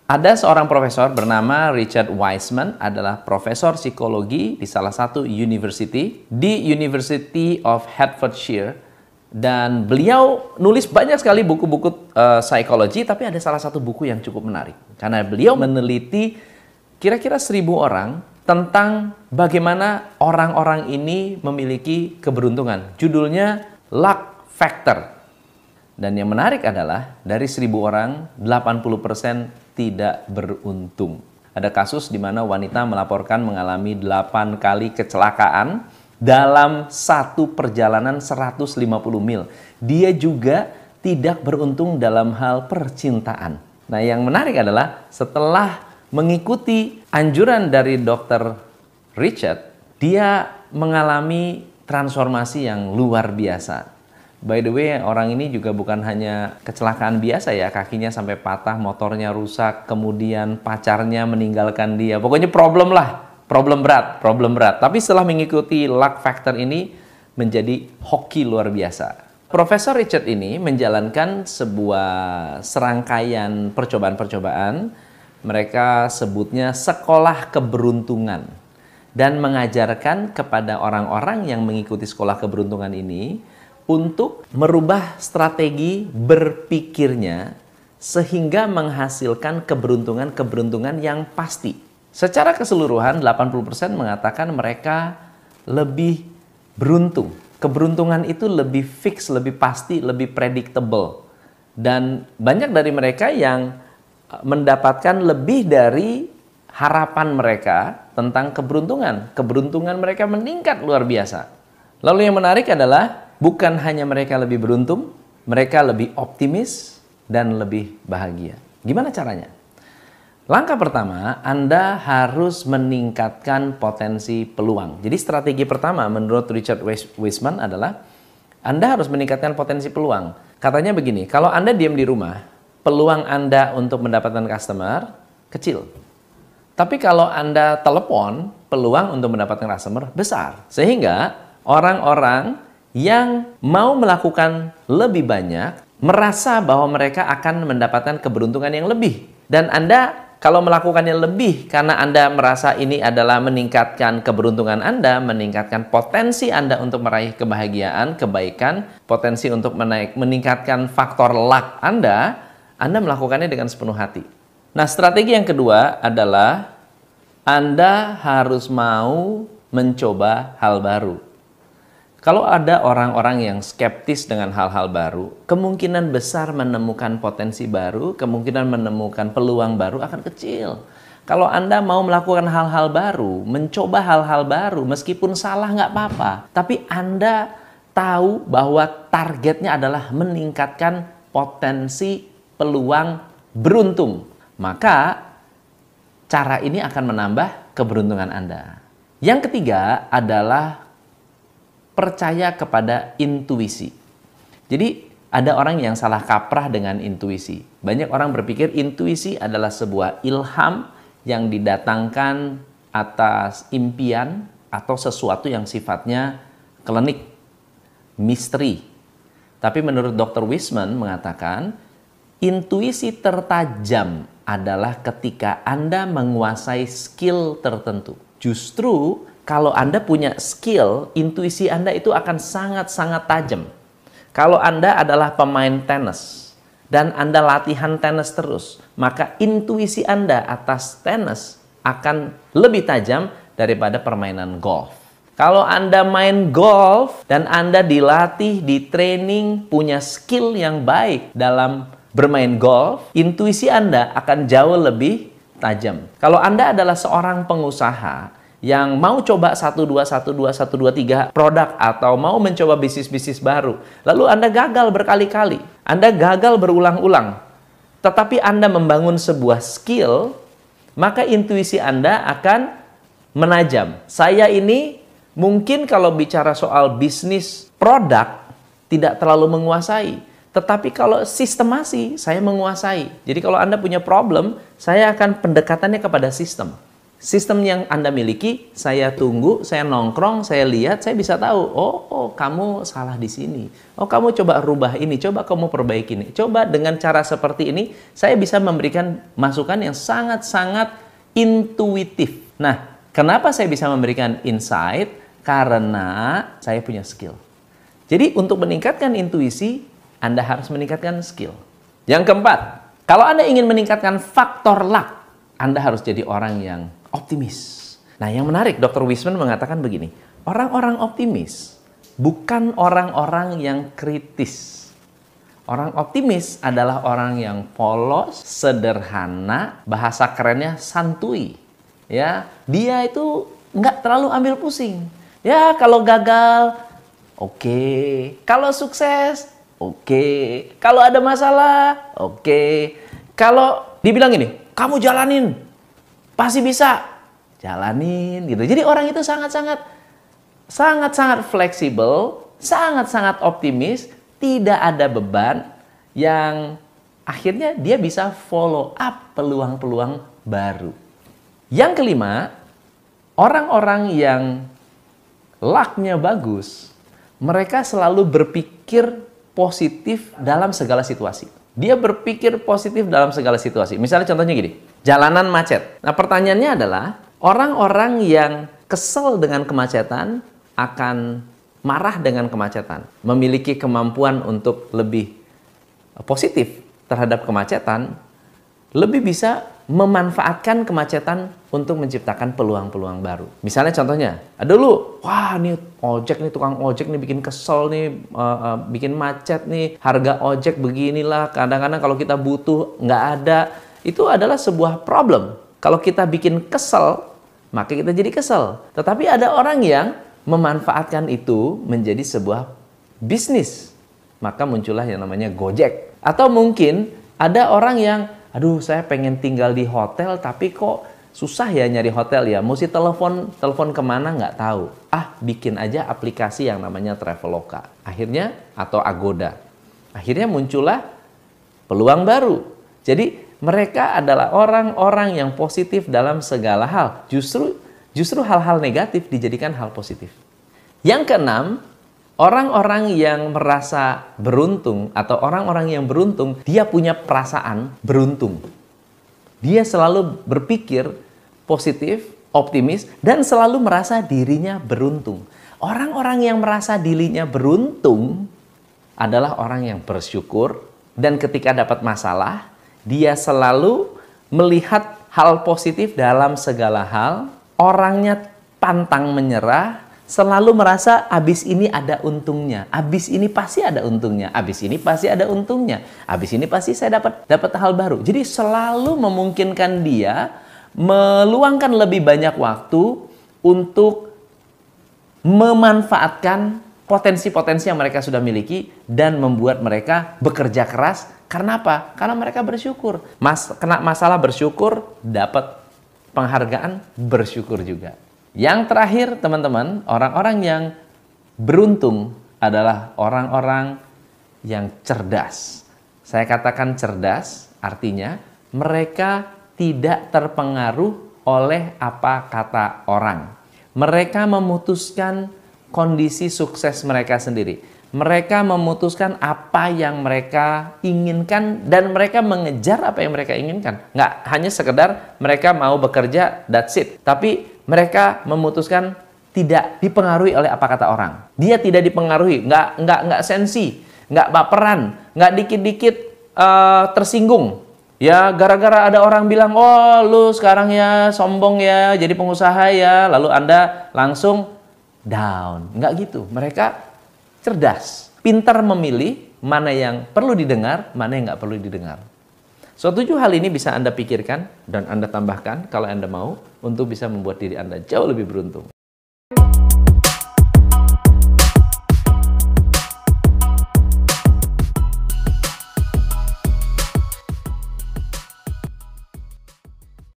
Ada seorang profesor bernama Richard Wiseman, adalah profesor psikologi di salah satu university, di University of Hertfordshire, dan beliau nulis banyak sekali buku-buku psikologi, tapi ada salah satu buku yang cukup menarik. Karena beliau meneliti kira-kira 1.000 orang tentang bagaimana orang-orang ini memiliki keberuntungan. Judulnya Luck Factor. Dan yang menarik adalah dari 1.000 orang, 80% tidak beruntung. Ada kasus di mana wanita melaporkan mengalami 8 kali kecelakaan dalam satu perjalanan 150 mil. Dia juga tidak beruntung dalam hal percintaan. Nah, yang menarik adalah setelah mengikuti anjuran dari Dr. Richard, dia mengalami transformasi yang luar biasa. By the way, orang ini juga bukan hanya kecelakaan biasa ya, kakinya sampai patah, motornya rusak, kemudian pacarnya meninggalkan dia. Pokoknya problem berat. Tapi setelah mengikuti Luck Factor ini menjadi hoki luar biasa. Profesor Richard ini menjalankan sebuah serangkaian percobaan-percobaan, mereka sebutnya sekolah keberuntungan, dan mengajarkan kepada orang-orang yang mengikuti sekolah keberuntungan ini untuk merubah strategi berpikirnya sehingga menghasilkan keberuntungan-keberuntungan yang pasti. Secara keseluruhan 80% mengatakan mereka lebih beruntung. Keberuntungan itu lebih fix, lebih pasti, lebih predictable. Dan banyak dari mereka yang mendapatkan lebih dari harapan mereka tentang keberuntungan. Keberuntungan mereka meningkat luar biasa. Lalu yang menarik adalah bukan hanya mereka lebih beruntung, mereka lebih optimis dan lebih bahagia. Gimana caranya? Langkah pertama, Anda harus meningkatkan potensi peluang. Jadi strategi pertama menurut Richard Wiseman adalah Anda harus meningkatkan potensi peluang. Katanya begini, kalau Anda diam di rumah, peluang Anda untuk mendapatkan customer kecil. Tapi kalau Anda telepon, peluang untuk mendapatkan customer besar. Sehingga orang-orang yang mau melakukan lebih banyak merasa bahwa mereka akan mendapatkan keberuntungan yang lebih. Dan Anda kalau melakukannya lebih karena Anda merasa ini adalah meningkatkan keberuntungan Anda, meningkatkan potensi Anda untuk meraih kebahagiaan, kebaikan, potensi untuk meningkatkan faktor luck Anda melakukannya dengan sepenuh hati. Nah, strategi yang kedua adalah Anda harus mau mencoba hal baru. Kalau ada orang-orang yang skeptis dengan hal-hal baru, kemungkinan besar menemukan potensi baru, kemungkinan menemukan peluang baru akan kecil. Kalau Anda mau melakukan hal-hal baru, mencoba hal-hal baru, meskipun salah nggak apa-apa, tapi Anda tahu bahwa targetnya adalah meningkatkan potensi peluang beruntung, maka cara ini akan menambah keberuntungan Anda. Yang ketiga adalah percaya kepada intuisi. Jadi ada orang yang salah kaprah dengan intuisi. Banyak orang berpikir intuisi adalah sebuah ilham yang didatangkan atas impian atau sesuatu yang sifatnya klinik, misteri. Tapi menurut Dr. Wiseman mengatakan, intuisi tertajam adalah ketika Anda menguasai skill tertentu. Justru kalau Anda punya skill, intuisi Anda itu akan sangat-sangat tajam. Kalau Anda adalah pemain tenis dan Anda latihan tenis terus, maka intuisi Anda atas tenis akan lebih tajam daripada permainan golf. Kalau Anda main golf dan Anda dilatih, di training, punya skill yang baik dalam bermain golf, intuisi Anda akan jauh lebih tajam. Kalau Anda adalah seorang pengusaha yang mau coba 1, 2, 1, 2, 1, 2, 3 produk atau mau mencoba bisnis-bisnis baru, lalu Anda gagal berkali-kali, Anda gagal berulang-ulang, tetapi Anda membangun sebuah skill, maka intuisi Anda akan menajam. Saya ini mungkin kalau bicara soal bisnis produk tidak terlalu menguasai, Tetapi kalau sistemasi, saya menguasai. Jadi kalau Anda punya problem, saya akan pendekatannya kepada sistem. Sistem yang Anda miliki, saya tunggu, saya nongkrong, saya lihat, saya bisa tahu, oh kamu salah di sini. Oh, kamu coba rubah ini, coba kamu perbaiki ini. Coba dengan cara seperti ini, saya bisa memberikan masukan yang sangat-sangat intuitif. Nah, kenapa saya bisa memberikan insight? Karena saya punya skill. Jadi untuk meningkatkan intuisi, Anda harus meningkatkan skill. Yang keempat, kalau Anda ingin meningkatkan faktor luck, Anda harus jadi orang yang optimis. Nah, yang menarik, Dr. Wiseman mengatakan begini, orang-orang optimis bukan orang-orang yang kritis. Orang optimis adalah orang yang polos, sederhana, bahasa kerennya santuy. Ya, dia itu nggak terlalu ambil pusing. Ya, kalau gagal, oke. Kalau sukses, oke. Kalau ada masalah, oke. Kalau dibilang ini, kamu jalanin, pasti bisa. Jalanin gitu. Jadi orang itu sangat-sangat fleksibel, sangat-sangat optimis, tidak ada beban yang akhirnya dia bisa follow up peluang-peluang baru. Yang kelima, orang-orang yang luck-nya bagus, mereka selalu berpikir positif dalam segala situasi. Dia berpikir positif dalam segala situasi. Misalnya contohnya gini, jalanan macet. Nah, pertanyaannya adalah, orang-orang yang kesel dengan kemacetan akan marah dengan kemacetan, memiliki kemampuan untuk lebih positif terhadap kemacetan, lebih bisa memanfaatkan kemacetan untuk menciptakan peluang-peluang baru. Misalnya contohnya, ada lu, wah nih ojek nih, tukang ojek nih bikin kesel nih, bikin macet nih, harga ojek beginilah, kadang-kadang kalau kita butuh nggak ada, itu adalah sebuah problem. Kalau kita bikin kesel, maka kita jadi kesel. Tetapi ada orang yang memanfaatkan itu menjadi sebuah bisnis, maka muncullah yang namanya Gojek. Atau mungkin ada orang yang, aduh saya pengen tinggal di hotel tapi kok susah ya nyari hotel ya, mesti telepon kemana nggak tahu. Bikin aja aplikasi yang namanya Traveloka. Akhirnya, atau Agoda. Akhirnya muncullah peluang baru. Jadi mereka adalah orang-orang yang positif dalam segala hal. Justru hal-hal negatif dijadikan hal positif. Yang keenam, orang-orang yang merasa beruntung atau orang-orang yang beruntung, dia punya perasaan beruntung. Dia selalu berpikir positif, optimis, dan selalu merasa dirinya beruntung. Orang-orang yang merasa dirinya beruntung adalah orang yang bersyukur, dan ketika dapat masalah, dia selalu melihat hal positif dalam segala hal. Orangnya pantang menyerah, selalu merasa abis ini ada untungnya, abis ini pasti ada untungnya, abis ini pasti ada untungnya, abis ini pasti saya dapat hal baru. Jadi selalu memungkinkan dia meluangkan lebih banyak waktu untuk memanfaatkan potensi-potensi yang mereka sudah miliki dan membuat mereka bekerja keras. Karena apa? Karena mereka bersyukur. Kena masalah bersyukur, dapat penghargaan bersyukur juga. Yang terakhir teman-teman, orang-orang yang beruntung adalah orang-orang yang cerdas. Saya katakan cerdas, artinya mereka tidak terpengaruh oleh apa kata orang. Mereka memutuskan kondisi sukses mereka sendiri. Mereka memutuskan apa yang mereka inginkan dan mereka mengejar apa yang mereka inginkan. Nggak hanya sekedar mereka mau bekerja, that's it. Tapi mereka memutuskan tidak dipengaruhi oleh apa kata orang. Dia tidak dipengaruhi, nggak sensi, nggak baperan, nggak dikit-dikit tersinggung. Ya gara-gara ada orang bilang, oh lu sekarang ya sombong ya, jadi pengusaha ya, lalu Anda langsung down. Nggak gitu. Mereka cerdas, pintar memilih mana yang perlu didengar, mana yang nggak perlu didengar. So, 7 hal ini bisa Anda pikirkan dan Anda tambahkan kalau Anda mau untuk bisa membuat diri Anda jauh lebih beruntung.